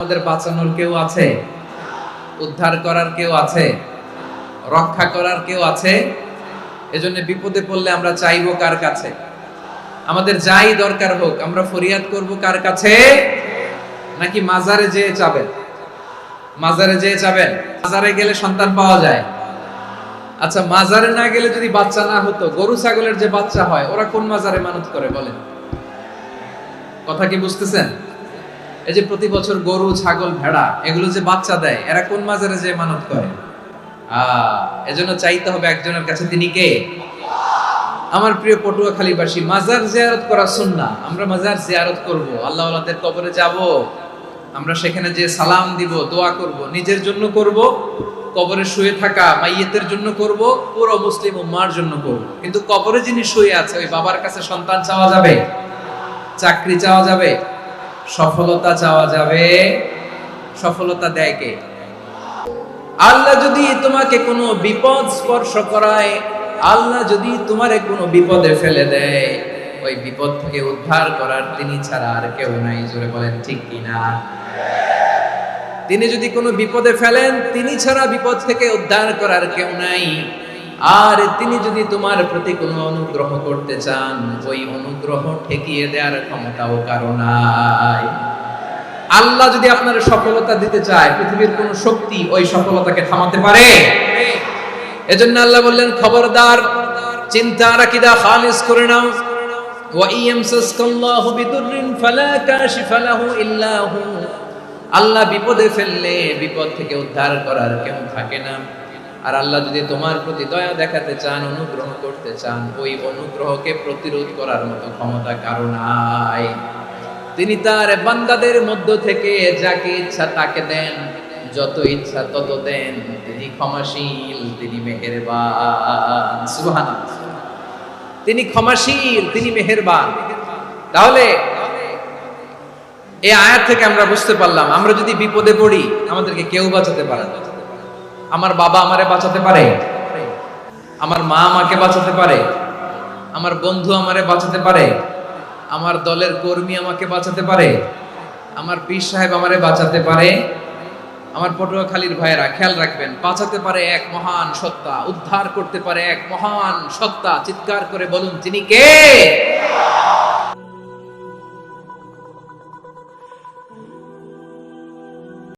আমাদের বাঁচানোর কেউ আছে? উদ্ধার করার কেউ আছে? রক্ষা করার কেউ আছে? এজন্য বিপদে পড়লে আমরা চাইবো কার কাছে? আমাদের যাই দরকার হোক আমরা ফরিয়াদ করব কার কাছে? নাকি মাজারে যেয়ে চাবেন? মাজারে যেয়ে চাবেন? মাজারে গেলে সন্তান পাওয়া যায়। আচ্ছা, মাজারে না গেলে যদি বাচ্চা না হতো, গরু ছাগলের যে বাচ্চা হয় ওরা কোন মাজারে মানত করে বলেন? কথা কি বুঝতেছেন? এই যে প্রতি বছর গরু ছাগল ভেড়া এগুলো যে বাচ্চা দেয় এরা কোন মাজারে যে মানত করে? এজন্য চাইতে হবে একজনের কাছে, তিনি কে? আমার প্রিয় পটুয়াখালীবাসী, মাজার জিয়ারত করা সুন্নাহ। আমরা মাজার জিয়ারত করব, আল্লাহ ওয়ালাদের কবরে যাব, আমরা সেখানে যে সালাম দিব, দোয়া করব, নিজের জন্য করব, কবরে শুয়ে থাকা মাইয়েতের জন্য করব, পুরো মুসলিম উম্মার জন্য করব। কিন্তু কবরে যিনি শুয়ে আছে ওই বাবার কাছে সন্তান চাওয়া যাবে? চাকরি চাওয়া যাবে? সফলতা চাওয়া যাবে? সফলতা দেয় কে? আল্লাহ যদি তোমাকে কোনো বিপদ স্পর্শ করায়, আল্লাহ যদি তোমারে কোনো বিপদে ফেলে দেয়, ওই বিপদ থেকে উদ্ধার করার তিনি ছাড়া আর কেউ নাই। জোরে বলেন ঠিক কিনা? তিনি যদি কোনো বিপদে ফেলেন, তিনি ছাড়া বিপদ থেকে উদ্ধার করার কেউ নাই। আর তিনি যদি তোমার প্রতি কোনো অনুগ্রহ করতে চান, ওই অনুগ্রহ ঠেকিয়ে দেওয়ার ক্ষমতাও কারো নাই। আল্লাহ যদি আপনার সফলতা দিতে চায়, পৃথিবীর কোন শক্তি ওই সফলতাকে থামাতে পারে? এজন্য আল্লাহ বললেন, খবরদার, চিন্তার আকীদা খালিস করে নাও। ওয়া ইয়ামসাসকাল্লাহু বিদুররিন ফালা কাশিফা লাহু ইল্লা হু। আল্লাহ বিপদে ফেললে বিপদ থেকে উদ্ধার করার কেউ থাকে না। আর আল্লাহ যদি তোমার প্রতি দয়া দেখাতে চান, অনুগ্রহ করতে চান, ওই অনুগ্রহকে প্রতিরোধ করার মতো ক্ষমতা কারো নাই। তিনি তার বান্দাদের মধ্য থেকে যাকে ইচ্ছা তাকে দেন, যত ইচ্ছা তত দেন। তিনি ক্ষমাশীল, তিনি মেহেরবান। সুবহানাল্লাহ। তিনি ক্ষমাশীল, তিনি মেহেরবান। তাহলে এই আয়াত থেকে আমরা বুঝতে পারলাম, আমরা যদি বিপদে পড়ি আমাদেরকে কেউ বাঁচাতে পারে না। আমার বাবা আমারে বাঁচাতে পারে, আমার মা আমাকে বাঁচাতে পারে, আমার বন্ধু আমারে বাঁচাতে পারে, আমার দলের কর্মী আমাকে বাঁচাতে পারে, আমার পীর সাহেব আমারে বাঁচাতে পারে। আমার পটুয়াখালীর ভাইয়েরা খেয়াল রাখবেন, বাঁচাতে পারে এক মহান সত্তা, উদ্ধার করতে পারে এক মহান সত্তা। চিৎকার করে বলুন, তিনি কে?